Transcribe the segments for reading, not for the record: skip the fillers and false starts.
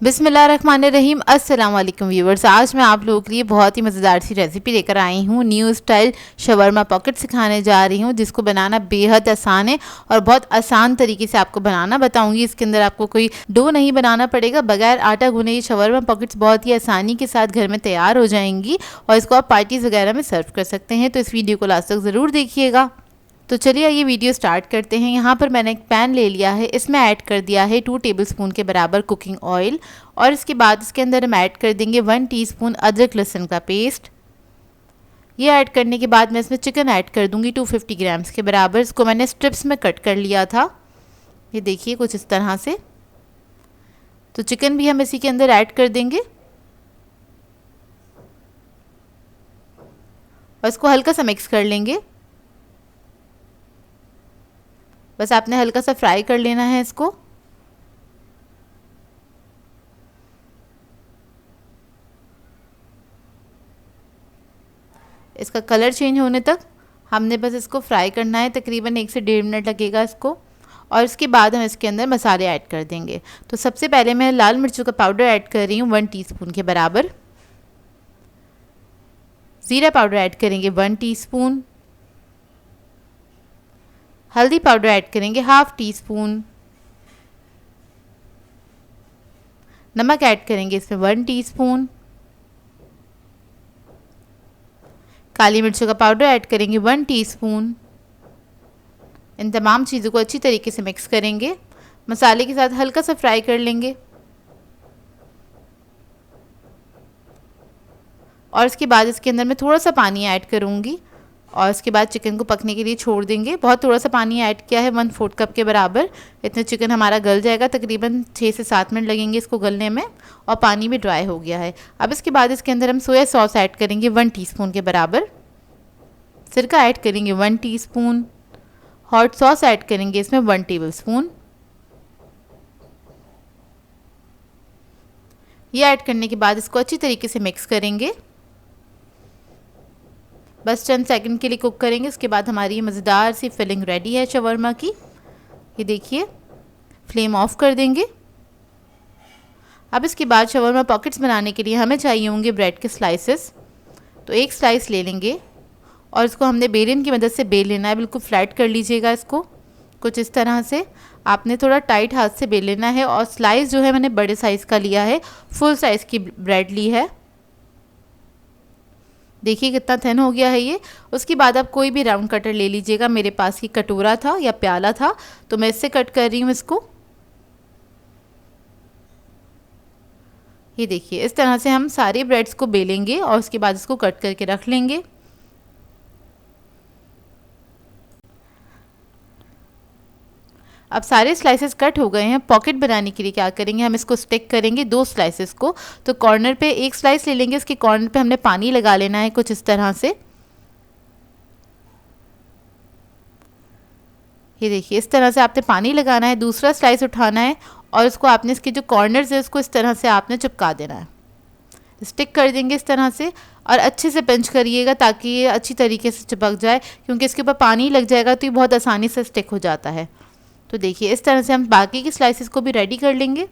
बिस्मिल्लाहिर्रहमानिर्रहीम। अस्सलाम वालेकुम व्यूवर्स। आज मैं आप लोगों के लिए बहुत ही मज़ेदार सी रेसिपी लेकर आई हूँ। न्यू स्टाइल शवरमा पॉकेट सिखाने जा रही हूँ, जिसको बनाना बेहद आसान है और बहुत आसान तरीके से आपको बनाना बताऊँगी। इसके अंदर आपको कोई डो नहीं बनाना पड़ेगा। बगैर आटा गूने ये शवरमा पॉकेट्स बहुत ही आसानी के साथ घर में तैयार हो जाएंगी और इसको आप पार्टीज़ वगैरह में सर्व कर सकते हैं। तो इस वीडियो को लास्ट तक ज़रूर देखिएगा। तो चलिए ये वीडियो स्टार्ट करते हैं। यहाँ पर मैंने एक पैन ले लिया है, इसमें ऐड कर दिया है 2 टेबलस्पून के बराबर कुकिंग ऑयल और इसके बाद इसके अंदर हम ऐड कर देंगे 1 टीस्पून अदरक लहसुन का पेस्ट। ये ऐड करने के बाद मैं इसमें चिकन ऐड कर दूंगी 250 ग्राम्स के बराबर। इसको मैंने स्ट्रिप्स में कट कर लिया था, ये देखिए कुछ इस तरह से। तो चिकन भी हम इसी के अंदर ऐड कर देंगे और इसको हल्का सा मिक्स कर लेंगे। बस आपने हल्का सा फ्राई कर लेना है इसको। इसका कलर चेंज होने तक हमने बस इसको फ्राई करना है, तकरीबन 1 से 1.5 मिनट लगेगा इसको। और इसके बाद हम इसके अंदर मसाले ऐड कर देंगे। तो सबसे पहले मैं लाल मिर्चों का पाउडर ऐड कर रही हूँ 1 टीस्पून के बराबर। ज़ीरा पाउडर ऐड करेंगे 1 टीस्पून। हल्दी पाउडर ऐड करेंगे 1/2 टीस्पून। नमक ऐड करेंगे इसमें 1 टीस्पून। काली मिर्चों का पाउडर ऐड करेंगे 1 टीस्पून। इन तमाम चीज़ों को अच्छी तरीके से मिक्स करेंगे, मसाले के साथ हल्का सा फ्राई कर लेंगे। और इसके बाद इसके अंदर मैं थोड़ा सा पानी ऐड करूँगी और इसके बाद चिकन को पकने के लिए छोड़ देंगे। बहुत थोड़ा सा पानी ऐड किया है, 1/4 कप के बराबर। इतने चिकन हमारा गल जाएगा, तकरीबन 6 से 7 मिनट लगेंगे इसको गलने में और पानी भी ड्राई हो गया है। अब इसके बाद इसके अंदर हम सोया सॉस ऐड करेंगे 1 टीस्पून के बराबर। सिरका ऐड करेंगे 1 टीस्पून। हॉट सॉस ऐड करेंगे इसमें 1 टेबलस्पून। ये ऐड करने के बाद इसको अच्छी तरीके से मिक्स करेंगे। बस चंद सेकंड के लिए कुक करेंगे। उसके बाद हमारी ये मज़ेदार सी फिलिंग रेडी है शवरमा की। ये देखिए, फ्लेम ऑफ कर देंगे। अब इसके बाद शवरमा पॉकेट्स बनाने के लिए हमें चाहिए होंगे ब्रेड के स्लाइसेस। तो एक स्लाइस ले लेंगे और इसको हमने बेलन की मदद से बेल लेना है। बिल्कुल फ्लैट कर लीजिएगा इसको, कुछ इस तरह से। आपने थोड़ा टाइट हाथ से बेल लेना है। और स्लाइस जो है मैंने बड़े साइज़ का लिया है, फुल साइज़ की ब्रेड ली है। देखिए कितना थिन हो गया है ये। उसके बाद आप कोई भी राउंड कटर ले लीजिएगा। मेरे पास ये कटोरा था या प्याला था, तो मैं इससे कट कर रही हूँ इसको। ये देखिए, इस तरह से हम सारे ब्रेड्स को बेलेंगे और उसके बाद इसको कट करके रख लेंगे। अब सारे स्लाइसेस कट हो गए हैं। पॉकेट बनाने के लिए क्या करेंगे, हम इसको स्टिक करेंगे 2 स्लाइसेस को। तो कॉर्नर पे एक स्लाइस ले लेंगे, उसके कॉर्नर पे हमने पानी लगा लेना है कुछ इस तरह से। ये देखिए, इस तरह से आपने पानी लगाना है। दूसरा स्लाइस उठाना है और उसको आपने इसके जो कॉर्नर्स है उसको इस तरह से आपने चिपका देना है। स्टिक कर देंगे इस तरह से और अच्छे से पिंच करिएगा ताकि ये अच्छी तरीके से चिपक जाए, क्योंकि इसके ऊपर पानी लग जाएगा तो ये बहुत आसानी से स्टिक हो जाता है। तो देखिए, इस तरह से हम बाकी की स्लाइसेस को भी रेडी कर लेंगे।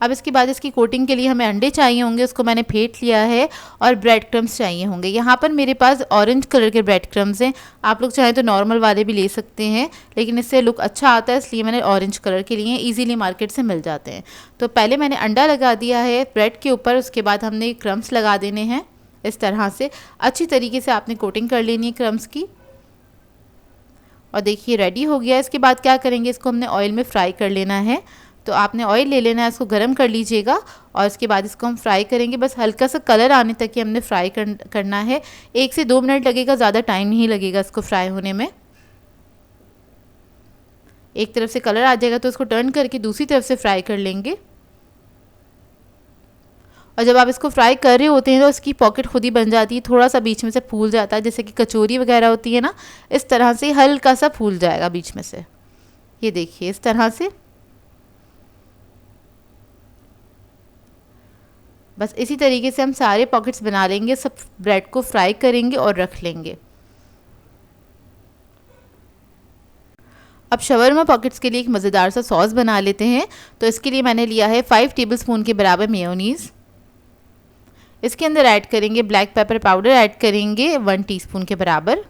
अब इसके बाद इसकी कोटिंग के लिए हमें अंडे चाहिए होंगे, उसको मैंने फेंट लिया है। और ब्रेड क्रम्स चाहिए होंगे। यहाँ पर मेरे पास ऑरेंज कलर के ब्रेड क्रम्स हैं। आप लोग चाहें तो नॉर्मल वाले भी ले सकते हैं, लेकिन इससे लुक अच्छा आता है, इसलिए मैंने ऑरेंज कलर के लिए। ईजिली मार्केट से मिल जाते हैं। तो पहले मैंने अंडा लगा दिया है ब्रेड के ऊपर। उसके बाद हमने क्रम्स लगा देने हैं इस तरह से। अच्छी तरीके से आपने कोटिंग कर लेनी है क्रम्स की। और देखिए रेडी हो गया। इसके बाद क्या करेंगे, इसको हमने ऑयल में फ्राई कर लेना है। तो आपने ऑयल ले लेना है, इसको गर्म कर लीजिएगा और इसके बाद इसको हम फ्राई करेंगे। बस हल्का सा कलर आने तक ही हमने फ्राई करना है। 1 से 2 मिनट लगेगा, ज़्यादा टाइम नहीं लगेगा इसको फ्राई होने में। एक तरफ से कलर आ जाएगा तो इसको टर्न करके दूसरी तरफ से फ्राई कर लेंगे। और जब आप इसको फ्राई कर रहे होते हैं तो इसकी पॉकेट खुद ही बन जाती है। थोड़ा सा बीच में से फूल जाता है, जैसे कि कचौरी वगैरह होती है ना, इस तरह से हल्का सा फूल जाएगा बीच में से। ये देखिए, इस तरह से। बस इसी तरीके से हम सारे पॉकेट्स बना लेंगे। सब ब्रेड को फ्राई करेंगे और रख लेंगे। अब शवरमा पॉकेट्स के लिए एक मज़ेदार सा सॉस बना लेते हैं। तो इसके लिए मैंने लिया है 5 टेबलस्पून के बराबर मेयोनीज़। इसके अंदर ऐड करेंगे ब्लैक पेपर पाउडर, ऐड करेंगे 1 टीस्पून के बराबर।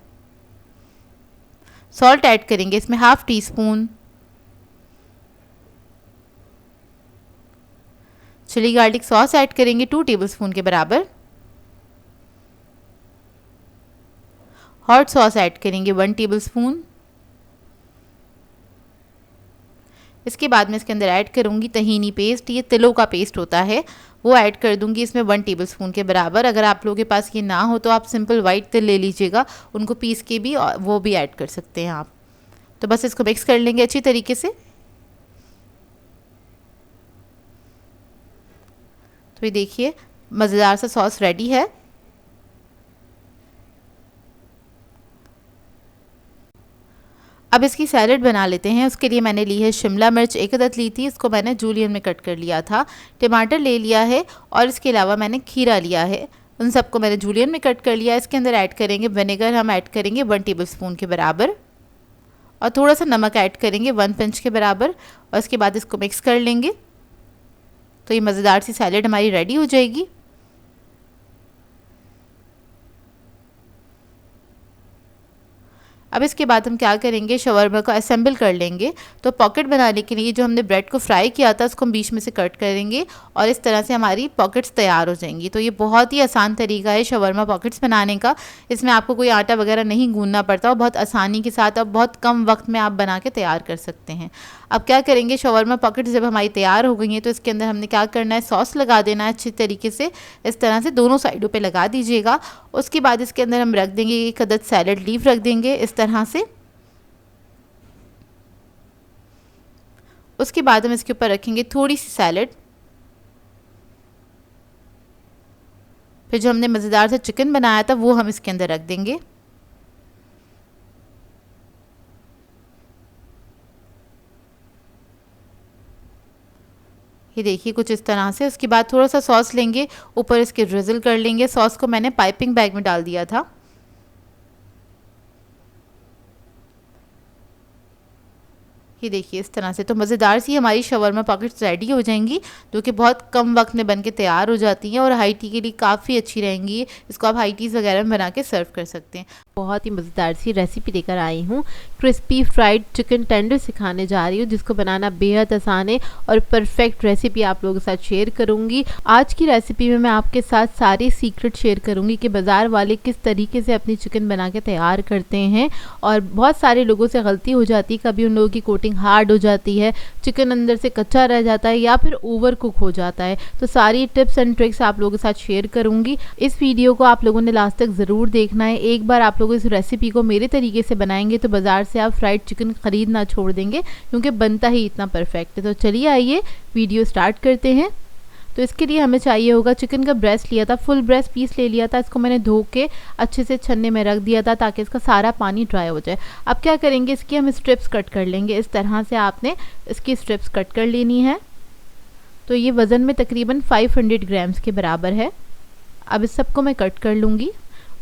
सॉल्ट ऐड करेंगे इसमें half teaspoon. Chilli garlic sauce add करेंगे 2 टेबलस्पून के बराबर। हॉट सॉस ऐड करेंगे 1 टेबलस्पून। इसके बाद मैं इसके अंदर ऐड करूँगी तहीनी पेस्ट, ये तिलों का पेस्ट होता है, वो ऐड कर दूंगी इसमें 1 टेबलस्पून के बराबर। अगर आप लोगों के पास ये ना हो तो आप सिंपल वाइट तिल ले लीजिएगा, उनको पीस के भी वो भी ऐड कर सकते हैं आप। तो बस इसको मिक्स कर लेंगे अच्छी तरीके से। तो ये देखिए मज़ेदार सा सॉस रेडी है। अब इसकी सैलेड बना लेते हैं। उसके लिए मैंने ली है शिमला मिर्च, एक अदद ली थी, इसको मैंने जूलियन में कट कर लिया था। टमाटर ले लिया है और इसके अलावा मैंने खीरा लिया है, उन सबको मैंने जूलियन में कट कर लिया। इसके अंदर ऐड करेंगे विनेगर, हम ऐड करेंगे 1 टेबलस्पून के बराबर और थोड़ा सा नमक ऐड करेंगे 1 पिंच के बराबर और इसके बाद इसको मिक्स कर लेंगे। तो ये मज़ेदार सी सैलेड हमारी रेडी हो जाएगी। अब इसके बाद हम क्या करेंगे, शवरमा को असेंबल कर लेंगे। तो पॉकेट बनाने के लिए जो हमने ब्रेड को फ्राई किया था उसको हम बीच में से कट करेंगे और इस तरह से हमारी पॉकेट्स तैयार हो जाएंगी। तो ये बहुत ही आसान तरीका है शवरमा पॉकेट्स बनाने का। इसमें आपको कोई आटा वगैरह नहीं गूंदना पड़ता और बहुत आसानी के साथ अब बहुत कम वक्त में आप बना के तैयार कर सकते हैं। अब क्या करेंगे, शवरमा पॉकेट्स जब हमारी तैयार हो गई हैं तो इसके अंदर हमने क्या करना है, सॉस लगा देना है अच्छी तरीके से, इस तरह से दोनों साइडों पे लगा दीजिएगा। उसके बाद इसके अंदर हम रख देंगे एक अदद सैलेड लीफ, रख देंगे इस तरह से। उसके बाद हम इसके ऊपर रखेंगे थोड़ी सी सैलेड। फिर जो हमने मज़ेदार सा चिकन बनाया था वो हम इसके अंदर रख देंगे। ये देखिए कुछ इस तरह से। उसके बाद थोड़ा सा सॉस लेंगे, ऊपर इसके ड्रिजल कर लेंगे। सॉस को मैंने पाइपिंग बैग में डाल दिया था। ये देखिए इस तरह से। तो मज़ेदार सी हमारी शवरमा पॉकेट्स रेडी हो जाएंगी, जो कि बहुत कम वक्त में बन के तैयार हो जाती हैं और हाई टी के लिए काफ़ी अच्छी रहेंगी। इसको आप हाई टीज़ वगैरह में बना के सर्व कर सकते हैं। बहुत ही मज़ेदार सी रेसिपी लेकर आई हूँ। क्रिस्पी फ्राइड चिकन टेंडर सिखाने जा रही हूँ, जिसको बनाना बेहद आसान है और परफेक्ट रेसिपी आप लोगों के साथ शेयर करूँगी। आज की रेसिपी में मैं आपके साथ सारे सीक्रेट शेयर करूँगी कि बाज़ार वाले किस तरीके से अपनी चिकन बना के तैयार करते हैं। और बहुत सारे लोगों से गलती हो जाती है, कभी उन लोगों की कोटिंग हार्ड हो जाती है, चिकन अंदर से कच्चा रह जाता है या फिर ओवर कुक हो जाता है। तो सारी टिप्स एंड ट्रिक्स आप लोगों के साथ शेयर करूँगी। इस वीडियो को आप लोगों ने लास्ट तक ज़रूर देखना है। एक बार आप लोग इस रेसिपी को मेरे तरीके से बनाएंगे तो बाज़ार से आप फ्राइड चिकन खरीदना छोड़ देंगे, क्योंकि बनता ही इतना परफेक्ट है। तो चलिए आइए वीडियो स्टार्ट करते हैं। तो इसके लिए हमें चाहिए होगा, चिकन का ब्रेस्ट लिया था, फुल ब्रेस्ट पीस ले लिया था। इसको मैंने धो के अच्छे से छन्ने में रख दिया था ताकि इसका सारा पानी ड्राई हो जाए। अब क्या करेंगे, इसकी हम स्ट्रिप्स कट कर लेंगे। इस तरह से आपने इसकी स्ट्रिप्स कट कर लेनी है। तो ये वज़न में तकरीबन 500 ग्राम्स के बराबर है। अब इस सबको मैं कट कर लूँगी।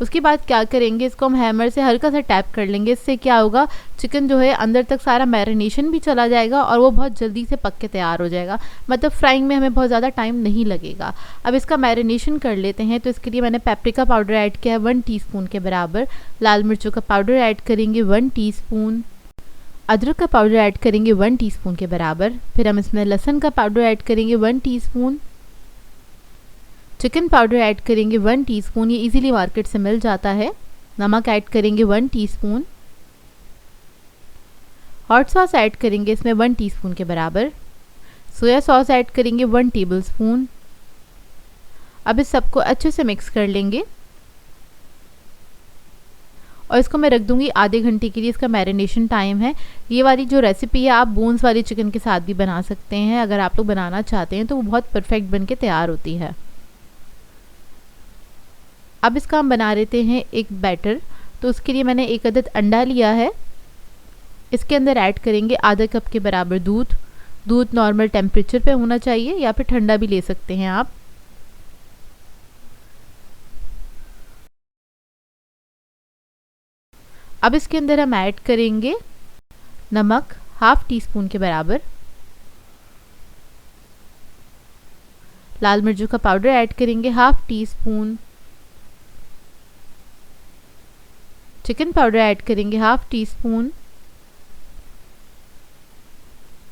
उसके बाद क्या करेंगे, इसको हम हैमर से हल्का सा टैप कर लेंगे। इससे क्या होगा, चिकन जो है अंदर तक सारा मैरिनेशन भी चला जाएगा और वो बहुत जल्दी से पक के तैयार हो जाएगा। मतलब फ्राइंग में हमें बहुत ज़्यादा टाइम नहीं लगेगा। अब इसका मैरिनेशन कर लेते हैं। तो इसके लिए मैंने पेपरिका पाउडर ऐड किया है 1 टीस्पून के बराबर। लाल मिर्चों का पाउडर ऐड करेंगे 1 टीस्पून। अदरक का पाउडर ऐड करेंगे 1 टीस्पून के बराबर। फिर हम इसमें लहसुन का पाउडर ऐड करेंगे 1 टीस्पून। चिकन पाउडर ऐड करेंगे 1 टीस्पून, ये इजीली मार्केट से मिल जाता है। नमक ऐड करेंगे 1 टीस्पून। हॉट सॉस ऐड करेंगे इसमें 1 टीस्पून के बराबर। सोया सॉस ऐड करेंगे 1 टेबलस्पून। अब इस सबको अच्छे से मिक्स कर लेंगे और इसको मैं रख दूंगी आधे घंटे के लिए। इसका मैरिनेशन टाइम है। ये वाली जो रेसिपी है आप बोन्स वाली चिकन के साथ भी बना सकते हैं, अगर आप लोग बनाना चाहते हैं तो वो बहुत परफेक्ट बन के तैयार होती है। अब इसका हम बना लेते हैं एक बैटर। तो उसके लिए मैंने एक अदद अंडा लिया है। इसके अंदर ऐड करेंगे आधा कप के बराबर दूध। दूध नॉर्मल टेम्परेचर पे होना चाहिए या फिर ठंडा भी ले सकते हैं आप। अब इसके अंदर हम ऐड करेंगे नमक हाफ टी स्पून के बराबर, लाल मिर्चों का पाउडर ऐड करेंगे half tea spoon, chicken powder add करेंगे हाफ टी स्पून,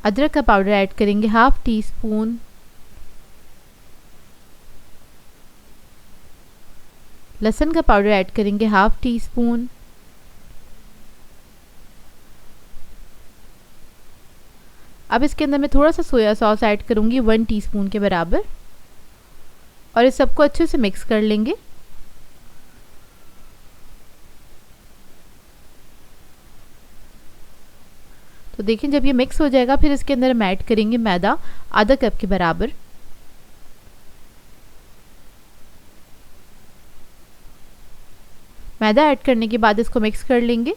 अदरक का पाउडर ऐड करेंगे हाफ टी स्पून, लहसुन का पाउडर ऐड करेंगे हाफ टी स्पून, अब इसके अंदर मैं थोड़ा सा सोया सॉस ऐड करूंगी 1 टीस्पून के बराबर और इस सबको अच्छे से मिक्स कर लेंगे। तो देखिए जब ये मिक्स हो जाएगा फिर इसके अंदर हम ऐड करेंगे मैदा आधा कप के बराबर, मैदा ऐड करने के बाद इसको मिक्स कर लेंगे।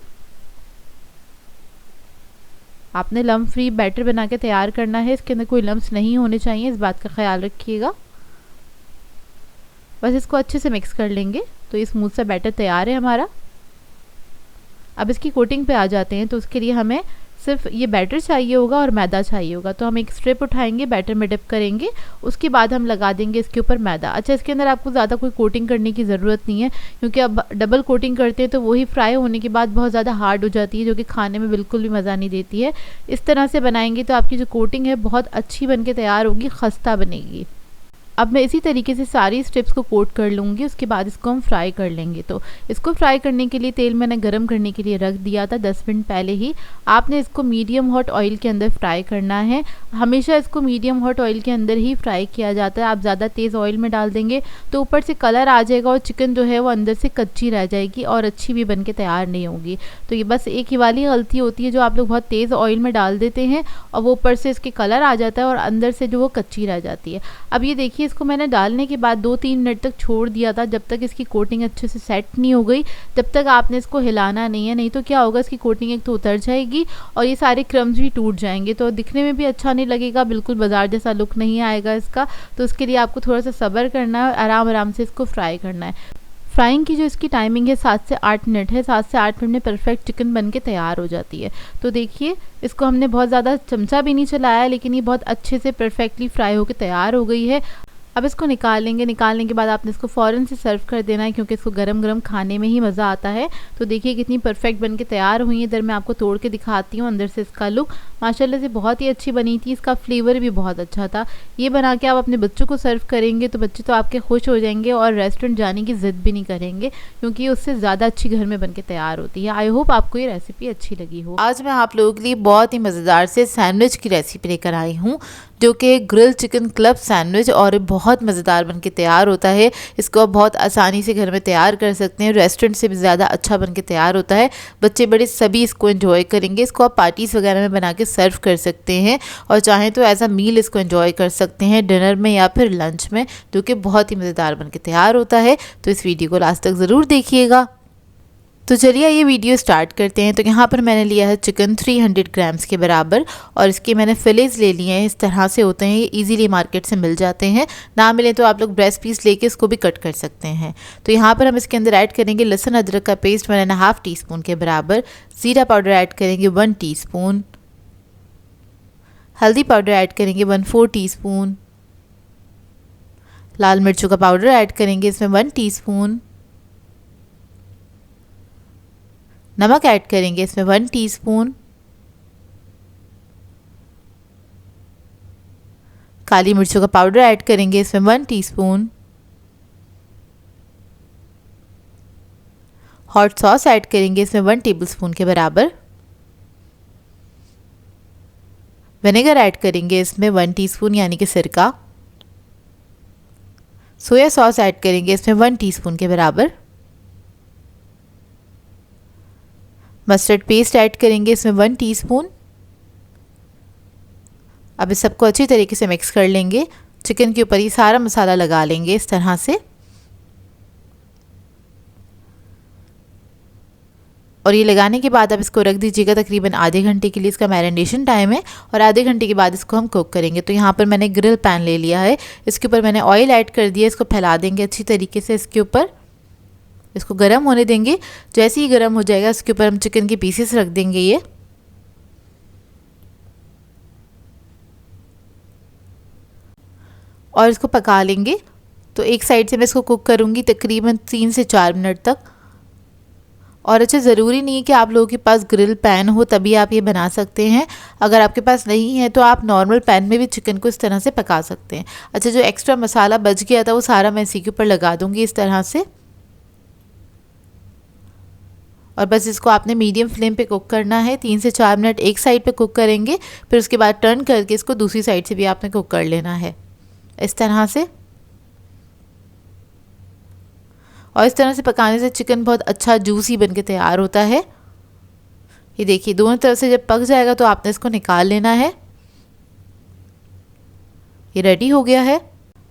आपने लम्प फ्री बैटर बना के तैयार करना है, इसके अंदर कोई लम्प्स नहीं होने चाहिए, इस बात का ख्याल रखिएगा। बस इसको अच्छे से मिक्स कर लेंगे। तो ये स्मूथ सा बैटर तैयार है हमारा। अब इसकी कोटिंग पे आ जाते हैं। तो उसके लिए हमें सिर्फ ये बैटर चाहिए होगा और मैदा चाहिए होगा। तो हम एक स्ट्रिप उठाएंगे, बैटर में डिप करेंगे, उसके बाद हम लगा देंगे इसके ऊपर मैदा। अच्छा, इसके अंदर आपको ज़्यादा कोई कोटिंग करने की ज़रूरत नहीं है, क्योंकि अब डबल कोटिंग करते हैं तो वही फ्राई होने के बाद बहुत ज़्यादा हार्ड हो जाती है, जो कि खाने में बिल्कुल भी मज़ा नहीं देती है। इस तरह से बनाएंगे तो आपकी जो कोटिंग है बहुत अच्छी बन के तैयार होगी, खस्ता बनेगी। अब मैं इसी तरीके से सारी स्ट्रिप्स को कोट कर लूँगी, उसके बाद इसको हम फ्राई कर लेंगे। तो इसको फ्राई करने के लिए तेल मैंने गरम करने के लिए रख दिया था 10 मिनट पहले ही। आपने इसको मीडियम हॉट ऑयल के अंदर फ्राई करना है। हमेशा इसको मीडियम हॉट ऑयल के अंदर ही फ्राई किया जाता है। आप ज़्यादा तेज़ ऑयल में डाल देंगे तो ऊपर से कलर आ जाएगा और चिकन जो है वो अंदर से कच्ची रह जाएगी और अच्छी भी बन के तैयार नहीं होगी। तो ये बस एक ही वाली गलती होती है, जो आप लोग बहुत तेज़ ऑयल में डाल देते हैं और वो ऊपर से इसके कलर आ जाता है और अंदर से जो वो कच्ची रह जाती है। अब ये देखिए, इसको मैंने डालने के बाद 2-3 मिनट तक छोड़ दिया था। जब तक इसकी कोटिंग अच्छे से सेट नहीं हो गई तब तक आपने इसको हिलाना नहीं है, नहीं तो क्या होगा, इसकी कोटिंग एक तो उतर जाएगी और ये सारे क्रम्स भी टूट जाएंगे, तो दिखने में भी अच्छा नहीं लगेगा, बिल्कुल बाजार जैसा लुक नहीं आएगा इसका। तो उसके लिए आपको थोड़ा सा सब्र करना है, आराम आराम से इसको फ्राई करना है। फ्राइंग की जो इसकी टाइमिंग है 7 से 8 मिनट है। 7 से 8 मिनट में परफेक्ट चिकन बन के तैयार हो जाती है। तो देखिए, इसको हमने बहुत ज़्यादा चमचा भी नहीं चलाया, लेकिन ये बहुत अच्छे से परफेक्टली फ्राई होकर तैयार हो गई है। अब इसको निकाल लेंगे। निकालने के बाद आपने इसको फ़ौरन से सर्व कर देना है, क्योंकि इसको गरम गरम खाने में ही मज़ा आता है। तो देखिए कितनी परफेक्ट बन के तैयार हुई है। इधर मैं आपको तोड़ के दिखाती हूँ अंदर से इसका लुक। माशाल्लाह से बहुत ही अच्छी बनी थी, इसका फ्लेवर भी बहुत अच्छा था। ये बना के आप अपने बच्चों को सर्व करेंगे तो बच्चे तो आपके खुश हो जाएंगे और रेस्टोरेंट जाने की ज़िद भी नहीं करेंगे, क्योंकि उससे ज़्यादा अच्छी घर में बन के तैयार होती है। आई होप आपको ये रेसिपी अच्छी लगी हो। आज मैं आप लोगों के लिए बहुत ही मज़ेदार से सैंडविच की रेसिपी लेकर आई हूँ, जो कि ग्रिल चिकन क्लब सैंडविच, और बहुत मज़ेदार बन के तैयार होता है। इसको आप बहुत आसानी से घर में तैयार कर सकते हैं, रेस्टोरेंट से भी ज़्यादा अच्छा बन के तैयार होता है। बच्चे बड़े सभी इसको एंजॉय करेंगे। इसको आप पार्टीज़ वगैरह में बना के सर्व कर सकते हैं और चाहें तो एज अ मील इसको एंजॉय कर सकते हैं, डिनर में या फिर लंच में, जो कि बहुत ही मज़ेदार बन के तैयार होता है। तो इस वीडियो को लास्ट तक ज़रूर देखिएगा। तो चलिए ये वीडियो स्टार्ट करते हैं। तो यहाँ पर मैंने लिया है चिकन 300 ग्राम्स के बराबर, और इसके मैंने फिलेज ले लिए हैं। इस तरह से होते हैं, ये इजीली मार्केट से मिल जाते हैं। ना मिले तो आप लोग ब्रेस्ट पीस लेके इसको भी कट कर सकते हैं। तो यहाँ पर हम इसके अंदर ऐड करेंगे लहसुन अदरक का पेस्ट मैंने हाफ टी स्पून के बराबर, ज़ीरा पाउडर ऐड करेंगे 1 टीस्पून, हल्दी पाउडर ऐड करेंगे 1/4 टीस्पून, लाल मिर्चों का पाउडर ऐड करेंगे इसमें 1 टीस्पून, नमक ऐड करेंगे इसमें 1 टीस्पून, काली मिर्चों का पाउडर ऐड करेंगे इसमें 1 टीस्पून, हॉट सॉस ऐड करेंगे इसमें 1 टेबलस्पून के बराबर, विनेगर ऐड करेंगे इसमें 1 टीस्पून यानी कि सिरका, सोया सॉस ऐड करेंगे इसमें 1 टीस्पून के बराबर, मस्टर्ड पेस्ट ऐड करेंगे इसमें 1 टीस्पून। अब इस सबको अच्छी तरीके से मिक्स कर लेंगे। चिकन के ऊपर ये सारा मसाला लगा लेंगे इस तरह से, और ये लगाने के बाद आप इसको रख दीजिएगा तकरीबन आधे घंटे के लिए। इसका मैरिनेशन टाइम है और आधे घंटे के बाद इसको हम कुक करेंगे। तो यहाँ पर मैंने ग्रिल पैन ले लिया है, इसके ऊपर मैंने ऑयल ऐड कर दिया। इसको फैला देंगे अच्छी तरीके से इसके ऊपर, इसको गर्म होने देंगे। जैसे ही गर्म हो जाएगा इसके ऊपर हम चिकन के पीसेस रख देंगे ये, और इसको पका लेंगे। तो एक साइड से मैं इसको कुक करूँगी तकरीबन 3 से 4 मिनट तक। और अच्छा, ज़रूरी नहीं है कि आप लोगों के पास ग्रिल पैन हो तभी आप ये बना सकते हैं। अगर आपके पास नहीं है तो आप नॉर्मल पैन में भी चिकन को इस तरह से पका सकते हैं। अच्छा, जो एक्स्ट्रा मसाला बच गया था वो सारा मैं इसी के ऊपर लगा दूँगी इस तरह से। और बस इसको आपने मीडियम फ्लेम पे कुक करना है। 3 से 4 मिनट एक साइड पे कुक करेंगे, फिर उसके बाद टर्न करके इसको दूसरी साइड से भी आपने कुक कर लेना है इस तरह से। और इस तरह से पकाने से चिकन बहुत अच्छा जूसी बन के तैयार होता है। ये देखिए, दोनों तरफ से जब पक जाएगा तो आपने इसको निकाल लेना है। ये रेडी हो गया है।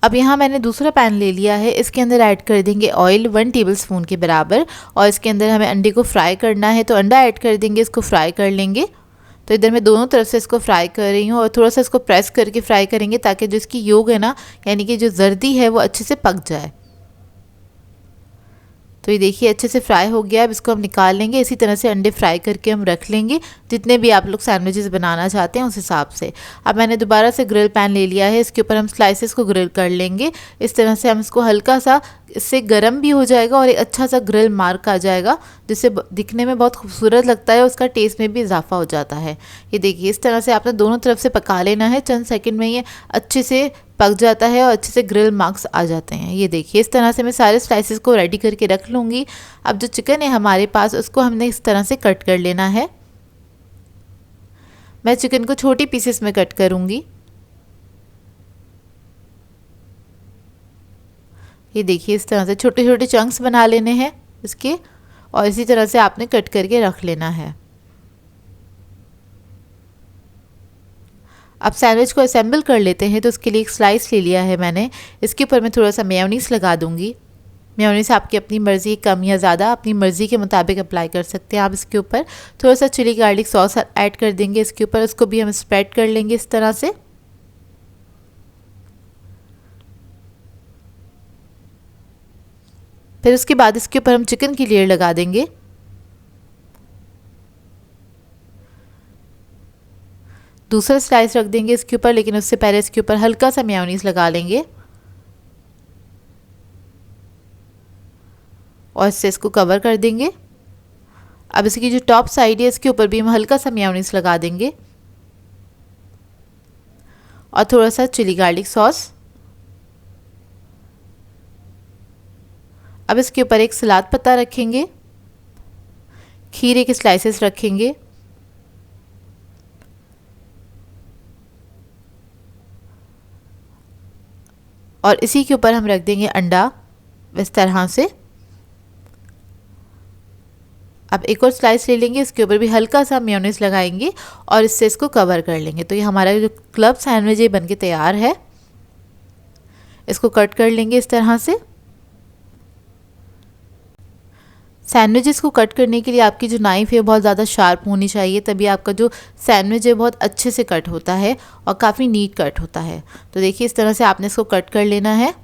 अब यहाँ मैंने दूसरा पैन ले लिया है। इसके अंदर ऐड कर देंगे ऑयल 1 टेबलस्पून के बराबर। और इसके अंदर हमें अंडे को फ्राई करना है, तो अंडा ऐड कर देंगे, इसको फ्राई कर लेंगे। तो इधर मैं दोनों तरफ से इसको फ्राई कर रही हूँ और थोड़ा सा इसको प्रेस करके फ्राई करेंगे ताकि जो इसकी योग है ना, यानी कि जो जर्दी है वो अच्छे से पक जाए। तो ये देखिए अच्छे से फ्राई हो गया। अब इसको हम निकाल लेंगे। इसी तरह से अंडे फ्राई करके हम रख लेंगे, जितने भी आप लोग सैंडविचेस बनाना चाहते हैं उस हिसाब से। अब मैंने दोबारा से ग्रिल पैन ले लिया है। इसके ऊपर हम स्लाइसेस को ग्रिल कर लेंगे। इस तरह से हम इसको हल्का सा, इससे गर्म भी हो जाएगा और एक अच्छा सा ग्रिल मार्क आ जाएगा, जिससे दिखने में बहुत खूबसूरत लगता है और उसका टेस्ट में भी इजाफा हो जाता है। ये देखिए, इस तरह से आपने दोनों तरफ से पका लेना है। चंद सेकंड में ये अच्छे से पक जाता है और अच्छे से ग्रिल मार्क्स आ जाते हैं। ये देखिए, इस तरह से मैं सारे स्लाइसेस को रेडी करके रख लूँगी। अब जो चिकन है हमारे पास, उसको हमने इस तरह से कट कर लेना है। मैं चिकन को छोटी पीसेस में कट करूँगी। ये देखिए, इस तरह से छोटे छोटे चंक्स बना लेने हैं इसके, और इसी तरह से आपने कट करके रख लेना है। अब सैंडविच को असेंबल कर लेते हैं। तो उसके लिए एक स्लाइस ले लिया है मैंने। इसके ऊपर मैं थोड़ा सा मेयोनीज लगा दूंगी। मेयोनीज आपकी अपनी मर्ज़ी, कम या ज़्यादा अपनी मर्ज़ी के मुताबिक अप्लाई कर सकते हैं आप। इसके ऊपर थोड़ा सा चिली गार्लिक सॉस ऐड कर देंगे इसके ऊपर। उसको भी हम स्प्रेड कर लेंगे इस तरह से। फिर उसके बाद इसके ऊपर हम चिकन की लेयर लगा देंगे। दूसरा स्लाइस रख देंगे इसके ऊपर, लेकिन उससे पहले इसके ऊपर हल्का सा मेयोनीज लगा लेंगे और इससे इसको कवर कर देंगे। अब इसकी जो टॉप साइड है इसके ऊपर भी हम हल्का सा मेयोनीज लगा देंगे और थोड़ा सा चिली गार्लिक सॉस। अब इसके ऊपर एक सलाद पत्ता रखेंगे, खीरे के स्लाइसेस रखेंगे और इसी के ऊपर हम रख देंगे अंडा इस तरह से। अब एक और स्लाइस ले लेंगे, इसके ऊपर भी हल्का सा मेयोनीज लगाएंगे और इससे इसको कवर कर लेंगे। तो ये हमारा जो क्लब सैंडविच है बनके तैयार है। इसको कट कर लेंगे इस तरह से। सैंडविचेस को कट करने के लिए आपकी जो नाइफ़ है बहुत ज़्यादा शार्प होनी चाहिए, तभी आपका जो सैंडविच है बहुत अच्छे से कट होता है और काफ़ी नीट कट होता है। तो देखिए, इस तरह से आपने इसको कट कर लेना है।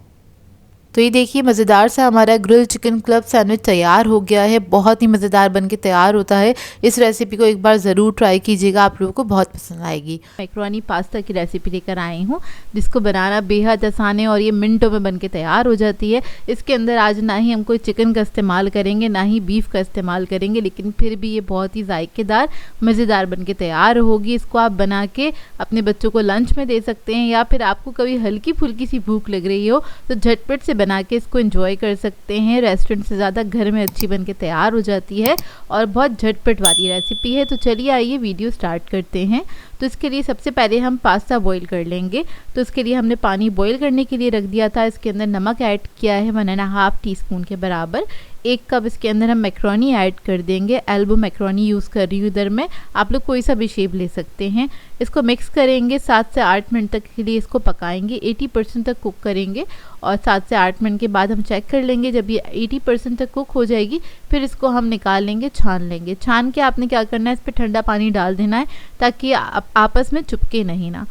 तो ये देखिए, मज़ेदार सा हमारा ग्रिल चिकन क्लब सैंडविच तैयार हो गया है। बहुत ही मज़ेदार बन के तैयार होता है। इस रेसिपी को एक बार ज़रूर ट्राई कीजिएगा, आप लोगों को बहुत पसंद आएगी। मैक्रोनी पास्ता की रेसिपी लेकर आई हूँ, जिसको बनाना बेहद आसान है और ये मिनटों में बन के तैयार हो जाती है। इसके अंदर आज ना ही हम कोई चिकन का इस्तेमाल करेंगे, ना ही बीफ का इस्तेमाल करेंगे, लेकिन फिर भी ये बहुत ही जायकेदार मज़ेदार बन के तैयार होगी। इसको आप बना के अपने बच्चों को लंच में दे सकते हैं, या फिर आपको कभी हल्की फुल्की सी भूख लग रही हो तो झटपट से बना के इसको एंजॉय कर सकते हैं। रेस्टोरेंट से ज़्यादा घर में अच्छी बन के तैयार हो जाती है और बहुत झटपट वाली रेसिपी है। तो चलिए आइए वीडियो स्टार्ट करते हैं। तो इसके लिए सबसे पहले हम पास्ता बॉईल कर लेंगे। तो इसके लिए हमने पानी बॉईल करने के लिए रख दिया था। इसके अंदर नमक ऐड किया है 1.5 टीस्पून के बराबर। 1 कप इसके अंदर हम मैक्रोनी ऐड कर देंगे। एल्बो मैक्रोनी यूज़ कर रही हूँ इधर मैं, आप लोग कोई सा भी शेप ले सकते हैं। इसको मिक्स करेंगे, 7 से 8 मिनट तक के लिए इसको पकाएंगे। 80% तक कुक करेंगे और 7 से 8 मिनट के बाद हम चेक कर लेंगे। जब ये 80% तक कुक हो जाएगी फिर इसको हम निकाल लेंगे, छान लेंगे। छान के आपने क्या करना है, इस पर ठंडा पानी डाल देना है ताकि आपस में चिपके नहीं ना।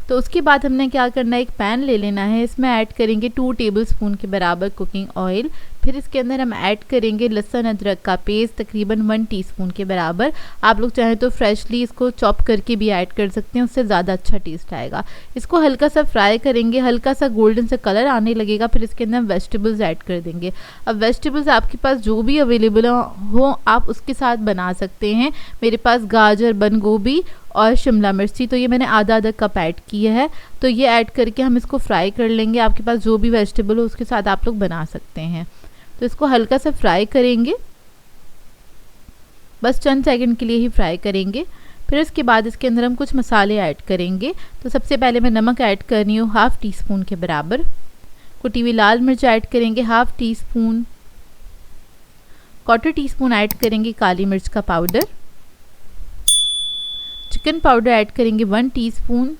तो उसके बाद हमने क्या करना है, एक पैन ले लेना है। इसमें ऐड करेंगे 2 टेबलस्पून के बराबर कुकिंग ऑयल। फिर इसके अंदर हम ऐड करेंगे लहसुन अदरक का पेस्ट तकरीबन 1 टीस्पून के बराबर। आप लोग चाहें तो फ्रेशली इसको चॉप करके भी ऐड कर सकते हैं, उससे ज़्यादा अच्छा टेस्ट आएगा। इसको हल्का सा फ्राई करेंगे, हल्का सा गोल्डन सा कलर आने लगेगा। फिर इसके अंदर हम वेजिटेबल्स ऐड कर देंगे। अब वेजिटेबल्स आपके पास जो भी अवेलेबल हो आप उसके साथ बना सकते हैं। मेरे पास गाजर, बंद गोभी और शिमला मिर्च थी, तो ये मैंने आधा आधा कप ऐड किया है। तो ये ऐड करके हम इसको फ्राई कर लेंगे। आपके पास जो भी वेजिटेबल हो उसके साथ आप लोग बना सकते हैं। तो इसको हल्का सा फ्राई करेंगे, बस चंद सेकंड के लिए ही फ्राई करेंगे। फिर इसके बाद इसके अंदर हम कुछ मसाले ऐड करेंगे। तो सबसे पहले मैं नमक ऐड कर रही हूँ 1/2 टीस्पून के बराबर। कुटी हुई लाल मिर्च ऐड करेंगे 1/2 टीस्पून। 1/4 टीस्पून ऐड करेंगे काली मिर्च का पाउडर। चिकन पाउडर ऐड करेंगे 1 टीस्पून।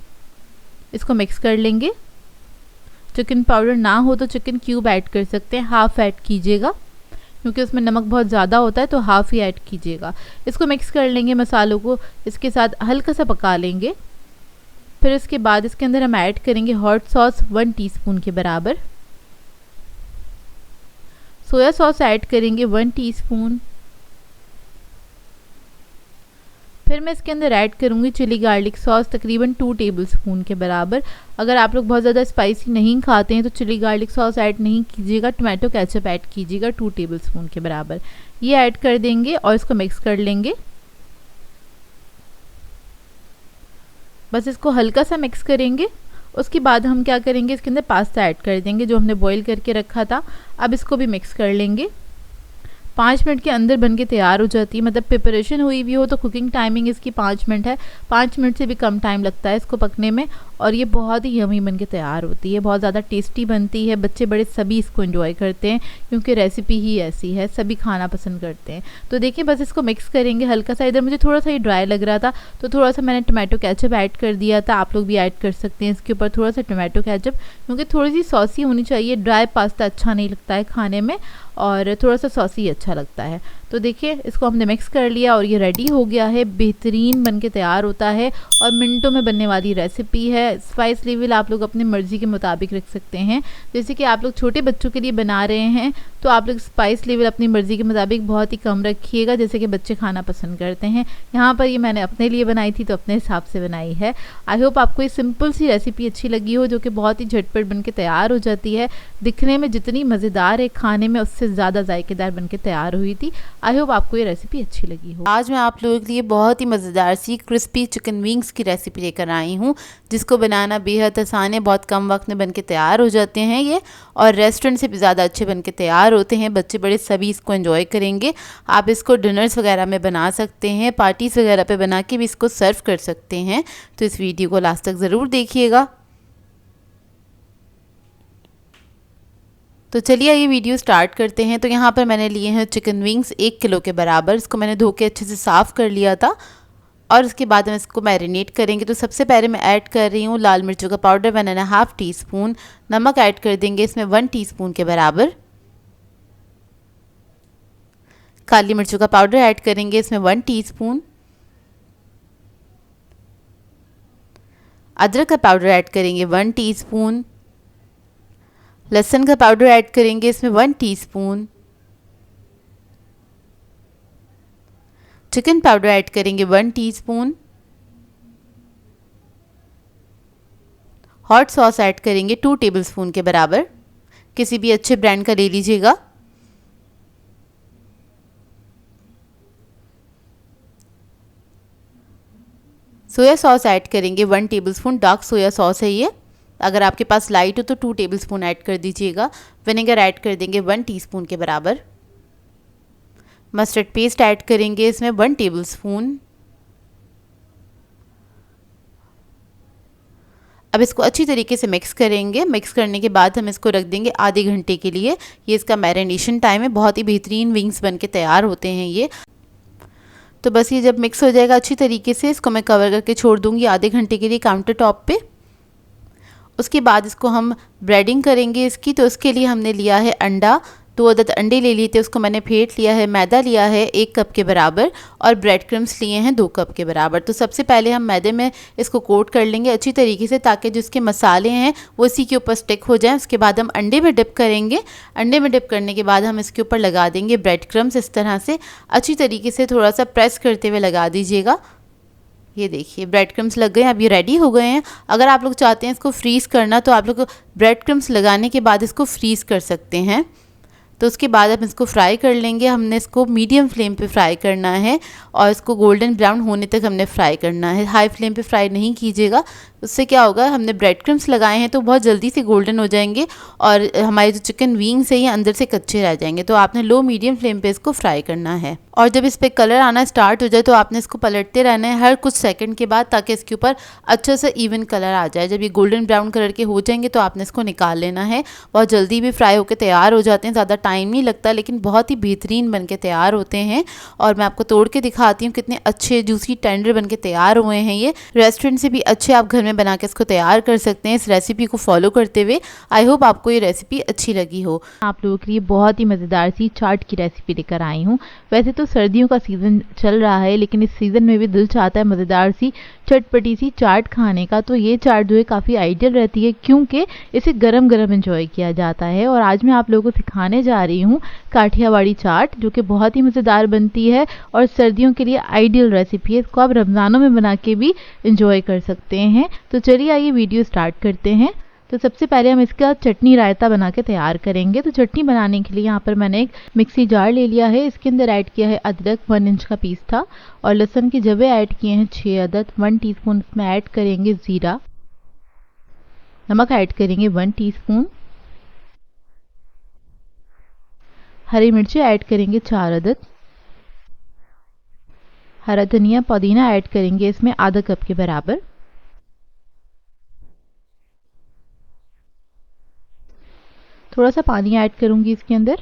इसको मिक्स कर लेंगे। चिकन पाउडर ना हो तो चिकन क्यूब ऐड कर सकते हैं, 1/2 ऐड कीजिएगा क्योंकि उसमें नमक बहुत ज़्यादा होता है, तो 1/2 ही ऐड कीजिएगा। इसको मिक्स कर लेंगे, मसालों को इसके साथ हल्का सा पका लेंगे। फिर इसके बाद इसके अंदर हम ऐड करेंगे हॉट सॉस 1 टीस्पून के बराबर। सोया सॉस ऐड करेंगे 1 टीस्पून। फिर मैं इसके अंदर ऐड करूँगी चिली गार्लिक सॉस तकरीबन 2 टेबलस्पून के बराबर। अगर आप लोग बहुत ज़्यादा स्पाइसी नहीं खाते हैं तो चिली गार्लिक सॉस ऐड नहीं कीजिएगा, टोमेटो केचप ऐड कीजिएगा 2 टेबलस्पून के बराबर। ये ऐड कर देंगे और इसको मिक्स कर लेंगे। बस इसको हल्का सा मिक्स करेंगे। उसके बाद हम क्या करेंगे, इसके अंदर पास्ता ऐड कर देंगे जो हमने बॉईल करके रखा था। अब इसको भी मिक्स कर लेंगे। 5 मिनट के अंदर बनके तैयार हो जाती है। मतलब प्रिपरेशन हुई भी हो तो कुकिंग टाइमिंग इसकी 5 मिनट है। 5 मिनट से भी कम टाइम लगता है इसको पकने में, और ये बहुत ही यमी बनके तैयार होती है। बहुत ज़्यादा टेस्टी बनती है, बच्चे बड़े सभी इसको एंजॉय करते हैं क्योंकि रेसिपी ही ऐसी है, सभी खाना पसंद करते हैं। तो देखिए बस इसको मिक्स करेंगे हल्का सा। इधर मुझे थोड़ा सा ही ड्राई लग रहा था तो थोड़ा सा मैंने टोमेटो केचप ऐड कर दिया था। आप लोग भी ऐड कर सकते हैं इसके ऊपर थोड़ा सा टोमेटो केचप, क्योंकि थोड़ी सी सॉसी होनी चाहिए। ड्राई पास्ता अच्छा नहीं लगता है खाने में और थोड़ा सा सॉसी अच्छा लगता है। तो देखिए इसको हमने मिक्स कर लिया और ये रेडी हो गया है। बेहतरीन बनके तैयार होता है और मिनटों में बनने वाली रेसिपी है। स्पाइस लेवल आप लोग अपनी मर्ज़ी के मुताबिक रख सकते हैं। जैसे कि आप लोग छोटे बच्चों के लिए बना रहे हैं तो आप लोग स्पाइस लेवल अपनी मर्ज़ी के मुताबिक बहुत ही कम रखिएगा, जैसे कि बच्चे खाना पसंद करते हैं। यहाँ पर ये मैंने अपने लिए बनाई थी तो अपने हिसाब से बनाई है। आई होप आपको ये सिंपल सी रेसिपी अच्छी लगी हो, जो कि बहुत ही झटपट बनके तैयार हो जाती है। दिखने में जितनी मज़ेदार है, खाने में उससे ज़्यादा जायकेदार बनके तैयार हुई थी। आई होप आपको ये रेसिपी अच्छी लगी हो। आज मैं आप लोगों के लिए बहुत ही मज़ेदार सी क्रिस्पी चिकन विंग्स की रेसिपी लेकर आई हूँ, जिसको बनाना बेहद आसान है। बहुत कम वक्त में बनके तैयार हो जाते हैं ये, और रेस्टोरेंट से भी ज़्यादा अच्छे बनके तैयार होते हैं। बच्चे बड़े सभी इसको एंजॉय करेंगे। आप इसको डिनर्स वगैरह में बना सकते हैं, पार्टीज़ वगैरह पे बना के भी इसको सर्व कर सकते हैं। तो इस वीडियो को लास्ट तक ज़रूर देखिएगा। तो चलिए ये वीडियो स्टार्ट करते हैं। तो यहाँ पर मैंने लिए हैं चिकन विंग्स 1 किलो के बराबर। इसको मैंने धो के अच्छे से साफ़ कर लिया था और उसके बाद हम इसको मैरिनेट करेंगे। तो सबसे पहले मैं ऐड कर रही हूँ लाल मिर्चों का पाउडर 1.5 टीस्पून। नमक ऐड कर देंगे इसमें 1 टीस्पून के बराबर। काली मिर्चों का पाउडर ऐड करेंगे इसमें 1 टीस्पून। अदरक का पाउडर ऐड करेंगे 1 टीस्पून। लहसुन का पाउडर ऐड करेंगे इसमें 1 टीस्पून। चिकन पाउडर ऐड करेंगे 1 टीस्पून। हॉट सॉस ऐड करेंगे 2 टेबलस्पून के बराबर। किसी भी अच्छे ब्रांड का ले लीजिएगा। सोया सॉस ऐड करेंगे 1 टेबलस्पून। डार्क सोया सॉस है ये। अगर आपके पास लाइट हो तो 2 टेबलस्पून ऐड कर दीजिएगा। विनेगर ऐड कर देंगे 1 टीस्पून के बराबर। मस्टर्ड पेस्ट ऐड करेंगे इसमें 1 टेबलस्पून। अब इसको अच्छी तरीके से मिक्स करेंगे। मिक्स करने के बाद हम इसको रख देंगे आधे घंटे के लिए। ये इसका मैरिनेशन टाइम है। बहुत ही बेहतरीन विंग्स बनके तैयार होते हैं ये। तो बस ये जब मिक्स हो जाएगा अच्छी तरीके से, इसको मैं कवर करके छोड़ दूँगी आधे घंटे के लिए काउंटर टॉप पे। उसके बाद इसको हम ब्रेडिंग करेंगे इसकी। तो उसके लिए हमने लिया है अंडा। 2 अदद अंडे ले लिए थे, उसको मैंने फेंट लिया है। मैदा लिया है 1 कप के बराबर और ब्रेड क्रम्स लिए हैं 2 कप के बराबर। तो सबसे पहले हम मैदे में इसको कोट कर लेंगे अच्छी तरीके से, ताकि जो इसके मसाले हैं वो इसी के ऊपर स्टिक हो जाएं। उसके बाद हम अंडे में डिप करेंगे। अंडे में डिप करने के बाद हम इसके ऊपर लगा देंगे ब्रेड क्रम्स। इस तरह से अच्छी तरीके से थोड़ा सा प्रेस करते हुए लगा दीजिएगा। ये देखिए ब्रेड क्रम्स लग गए हैं, अब ये रेडी हो गए हैं। अगर आप लोग चाहते हैं इसको फ्रीज़ करना तो आप लोग ब्रेड क्रम्स लगाने के बाद इसको फ्रीज़ कर सकते हैं। तो उसके बाद हम इसको फ्राई कर लेंगे। हमने इसको मीडियम फ्लेम पे फ्राई करना है और इसको गोल्डन ब्राउन होने तक हमने फ्राई करना है। हाई फ्लेम पे फ्राई नहीं कीजिएगा, उससे क्या होगा, हमने ब्रेड क्रम्स लगाए हैं तो बहुत जल्दी से गोल्डन हो जाएंगे और हमारे जो चिकन विंग्स है ये अंदर से कच्चे रह जाएंगे। तो आपने लो मीडियम फ्लेम पे इसको फ्राई करना है और जब इस पर कलर आना स्टार्ट हो जाए तो आपने इसको पलटते रहना है हर कुछ सेकंड के बाद, ताकि इसके ऊपर अच्छा सा इवन कलर आ जाए। जब ये गोल्डन ब्राउन कलर के हो जाएंगे तो आपने इसको निकाल लेना है। बहुत जल्दी भी फ्राई होकर तैयार हो जाते हैं, ज़्यादा टाइम नहीं लगता, लेकिन बहुत ही बेहतरीन बन के तैयार होते हैं। और मैं आपको तोड़ के दिखाती हूँ कितने अच्छे जूसी टेंडर बन के तैयार हुए हैं। ये रेस्टोरेंट से भी अच्छे आप घर में बना के इसको तैयार कर सकते हैं इस रेसिपी को फॉलो करते हुए। आई होप आपको ये रेसिपी अच्छी लगी हो। आप लोगों के लिए बहुत ही मज़ेदार सी चाट की रेसिपी लेकर आई हूँ। वैसे तो सर्दियों का सीज़न चल रहा है, लेकिन इस सीज़न में भी दिल चाहता है मज़ेदार सी चटपटी सी चाट खाने का। तो ये चाट जो है काफ़ी आइडियल रहती है, क्योंकि इसे गरम गरम एंजॉय किया जाता है। और आज मैं आप लोगों को सिखाने जा रही हूँ काठियावाड़ी चाट, जो कि बहुत ही मज़ेदार बनती है और सर्दियों के लिए आइडियल रेसिपी है। इसको आप रमज़ानों में बना के भी इंजॉय कर सकते हैं। तो चलिए आइए वीडियो स्टार्ट करते हैं। तो सबसे पहले हम इसका चटनी रायता बना के तैयार करेंगे। तो चटनी बनाने के लिए यहाँ पर मैंने एक मिक्सी जार ले लिया है। इसके अंदर ऐड किया है अदरक, 1 इंच का पीस था, और लहसुन की जवे ऐड किए हैं 6 अदद। 1 टीस्पून इसमें ऐड करेंगे ज़ीरा। नमक ऐड करेंगे 1 टीस्पून। हरी मिर्ची ऐड करेंगे 4 अदद। हरा धनिया पुदीना ऐड करेंगे इसमें आधा कप के बराबर। थोड़ा सा पानी ऐड करूंगी इसके अंदर।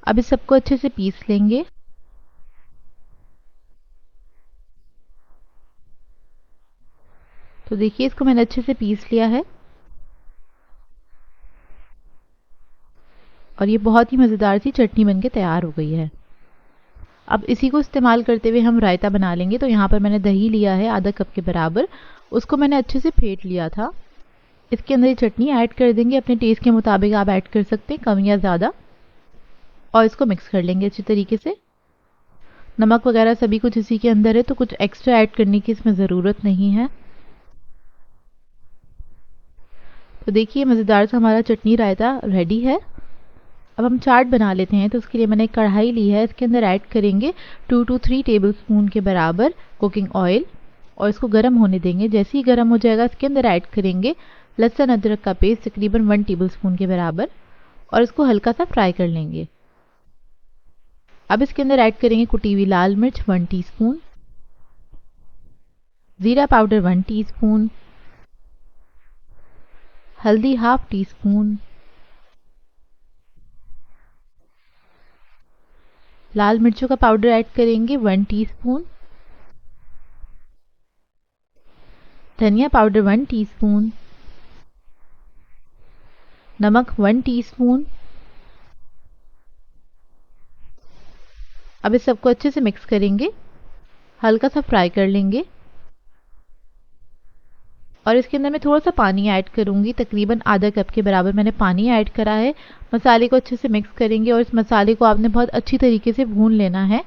अब इस सबको अच्छे से पीस लेंगे। तो देखिए इसको मैंने अच्छे से पीस लिया है और ये बहुत ही मज़ेदार सी चटनी बनके तैयार हो गई है। अब इसी को इस्तेमाल करते हुए हम रायता बना लेंगे। तो यहाँ पर मैंने दही लिया है आधा कप के बराबर, उसको मैंने अच्छे से फेंट लिया था। इसके अंदर ये चटनी ऐड कर देंगे, अपने टेस्ट के मुताबिक आप ऐड कर सकते हैं, कम या ज़्यादा। और इसको मिक्स कर लेंगे अच्छी तरीके से। नमक वगैरह सभी कुछ इसी के अंदर है, तो कुछ एक्स्ट्रा ऐड करने की इसमें ज़रूरत नहीं है। तो देखिए मज़ेदार सा हमारा चटनी रायता रेडी है। अब हम चाट बना लेते हैं। तो उसके लिए मैंने कढ़ाई ली है, इसके अंदर ऐड करेंगे 2 to 3 टेबल स्पून के बराबर कुकिंग ऑयल और इसको गर्म होने देंगे। जैसे ही गर्म हो जाएगा इसके अंदर ऐड करेंगे लहसुन अदरक का पेस्ट तकरीबन 1 टेबल स्पून के बराबर और इसको हल्का सा फ्राई कर लेंगे। अब इसके अंदर ऐड करेंगे कुटी हुई लाल मिर्च 1 टीस्पून, ज़ीरा पाउडर 1 टीस्पून, हल्दी हाफ टी स्पून, लाल मिर्चों का पाउडर ऐड करेंगे 1 टीस्पून, धनिया पाउडर 1 टीस्पून, नमक 1 टीस्पून। अब इस सबको अच्छे से मिक्स करेंगे, हल्का सा फ्राई कर लेंगे और इसके अंदर मैं थोड़ा सा पानी ऐड करूंगी, तकरीबन आधा कप के बराबर मैंने पानी ऐड करा है। मसाले को अच्छे से मिक्स करेंगे और इस मसाले को आपने बहुत अच्छी तरीके से भून लेना है।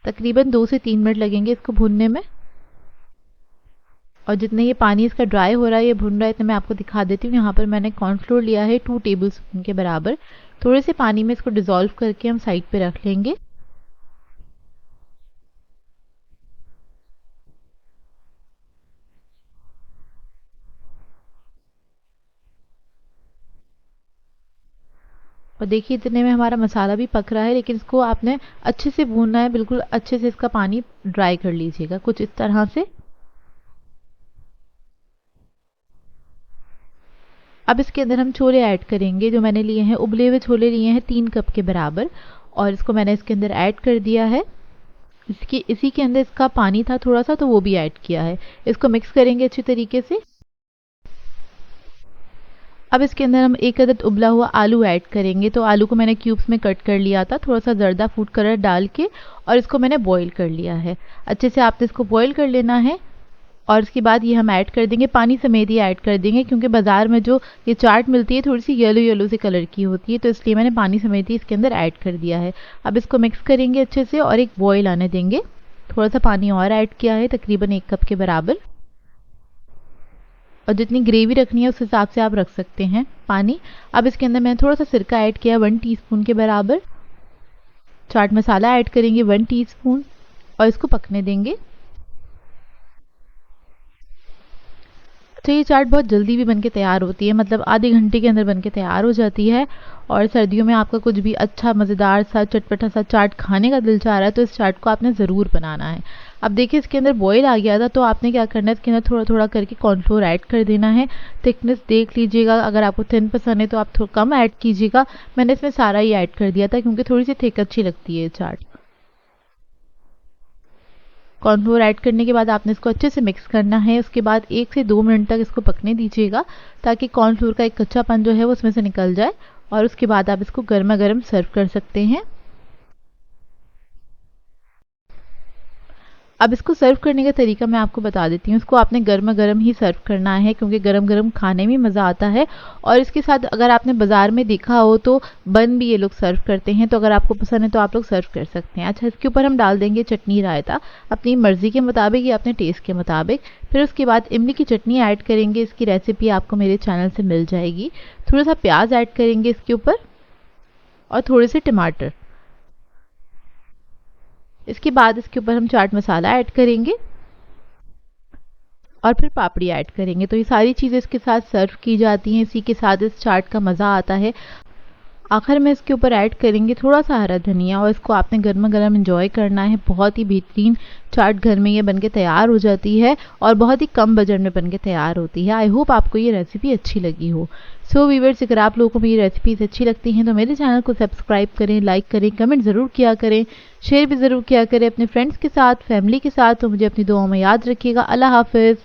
तकरीबन 2 से 3 मिनट लगेंगे इसको भूनने में। और जितने ये पानी इसका ड्राई हो रहा है, ये भुन रहा है, तो मैं आपको दिखा देती हूँ। यहाँ पर मैंने कॉर्नफ्लोर लिया है 2 टेबल स्पून के बराबर। थोड़े से पानी में इसको डिज़ोल्व करके हम साइड पे रख लेंगे। और देखिए इतने में हमारा मसाला भी पक रहा है, लेकिन इसको आपने अच्छे से भूनना है, बिल्कुल अच्छे से इसका पानी ड्राई कर लीजिएगा कुछ इस तरह से। अब इसके अंदर हम छोले ऐड करेंगे। जो मैंने लिए हैं उबले हुए छोले लिए हैं 3 कप के बराबर और इसको मैंने इसके अंदर ऐड कर दिया है। इसी के अंदर इसका पानी था थोड़ा सा, तो वो भी ऐड किया है। इसको मिक्स करेंगे अच्छी तरीके से। अब इसके अंदर हम एक अदद उबला हुआ आलू ऐड करेंगे। तो आलू को मैंने क्यूब्स में कट कर लिया था, थोड़ा सा ज़र्दा फूड कलर डाल के, और इसको मैंने बॉईल कर लिया है। अच्छे से आपने इसको बॉईल कर लेना है। और इसके बाद ये हम ऐड कर देंगे, पानी समेत ही ऐड कर देंगे, क्योंकि बाज़ार में जो ये चाट मिलती है थोड़ी सी येलो येलो से कलर की होती है, तो इसलिए मैंने पानी समेत ही इसके अंदर ऐड कर दिया है। अब इसको मिक्स करेंगे अच्छे से और एक बॉईल आने देंगे। थोड़ा सा पानी और ऐड किया है, तकरीबन 1 कप के बराबर, और जितनी ग्रेवी रखनी है उस हिसाब से आप रख सकते हैं पानी। अब इसके अंदर मैंने थोड़ा सा सिरका ऐड किया 1 टीस्पून के बराबर। चाट मसाला ऐड करेंगे 1 टीस्पून और इसको पकने देंगे। तो ये चाट बहुत जल्दी भी बनके तैयार होती है, मतलब आधे घंटे के अंदर बनके तैयार हो जाती है। और सर्दियों में आपका कुछ भी अच्छा मज़ेदार सा चटपटा सा चाट खाने का दिल चाह रहा है तो इस चाट को आपने ज़रूर बनाना है। अब देखिए इसके अंदर बॉईल आ गया था, तो आपने क्या करना है, इसके अंदर थोड़ा थोड़ा करके कॉर्नफ्लोर ऐड कर देना है। थिकनेस देख लीजिएगा, अगर आपको थिन पसंद है तो आप थोड़ा कम ऐड कीजिएगा। मैंने इसमें सारा ही ऐड कर दिया था क्योंकि थोड़ी सी थिक अच्छी लगती है ये चाट। कॉर्नफ्लोर ऐड करने के बाद आपने इसको अच्छे से मिक्स करना है। उसके बाद 1 से 2 मिनट तक इसको पकने दीजिएगा, ताकि कॉर्नफ्लोर का एक कच्चापन जो है वो उसमें से निकल जाए। और उसके बाद आप इसको गर्मा गर्म सर्व कर सकते हैं। अब इसको सर्व करने का तरीका मैं आपको बता देती हूँ। इसको आपने गर्मा गर्म ही सर्व करना है, क्योंकि गरम गरम खाने में मज़ा आता है। और इसके साथ अगर आपने बाज़ार में देखा हो तो बन भी ये लोग सर्व करते हैं, तो अगर आपको पसंद है तो आप लोग सर्व कर सकते हैं। अच्छा, इसके ऊपर हम डाल देंगे चटनी रायता, अपनी मर्ज़ी के मुताबिक या अपने टेस्ट के मुताबिक। फिर उसके बाद इमली की चटनी ऐड करेंगे। इसकी रेसिपी आपको मेरे चैनल से मिल जाएगी। थोड़ा सा प्याज ऐड करेंगे इसके ऊपर और थोड़े से टमाटर। इसके बाद इसके ऊपर हम चाट मसाला ऐड करेंगे और फिर पापड़ी ऐड करेंगे। तो ये सारी चीज़ें इसके साथ सर्व की जाती हैं। इसी के साथ इस चाट का मज़ा आता है। आखिर में इसके ऊपर ऐड करेंगे थोड़ा सा हरा धनिया, और इसको आपने गर्मा गर्म एंजॉय करना है। बहुत ही बेहतरीन चाट घर में ये बनके तैयार हो जाती है और बहुत ही कम बजट में बनके तैयार होती है। आई होप आपको ये रेसिपी अच्छी लगी हो। सो व्यूअर्स, अगर आप लोगों को मेरी रेसिपीज़ अच्छी लगती हैं तो मेरे चैनल को सब्सक्राइब करें, लाइक करें, कमेंट ज़रूर किया करें, शेयर भी ज़रूर किया करें अपने फ्रेंड्स के साथ, फैमिली के साथ। तो मुझे अपनी दुआओं में याद रखिएगा। अल्लाह हाफ़िज़।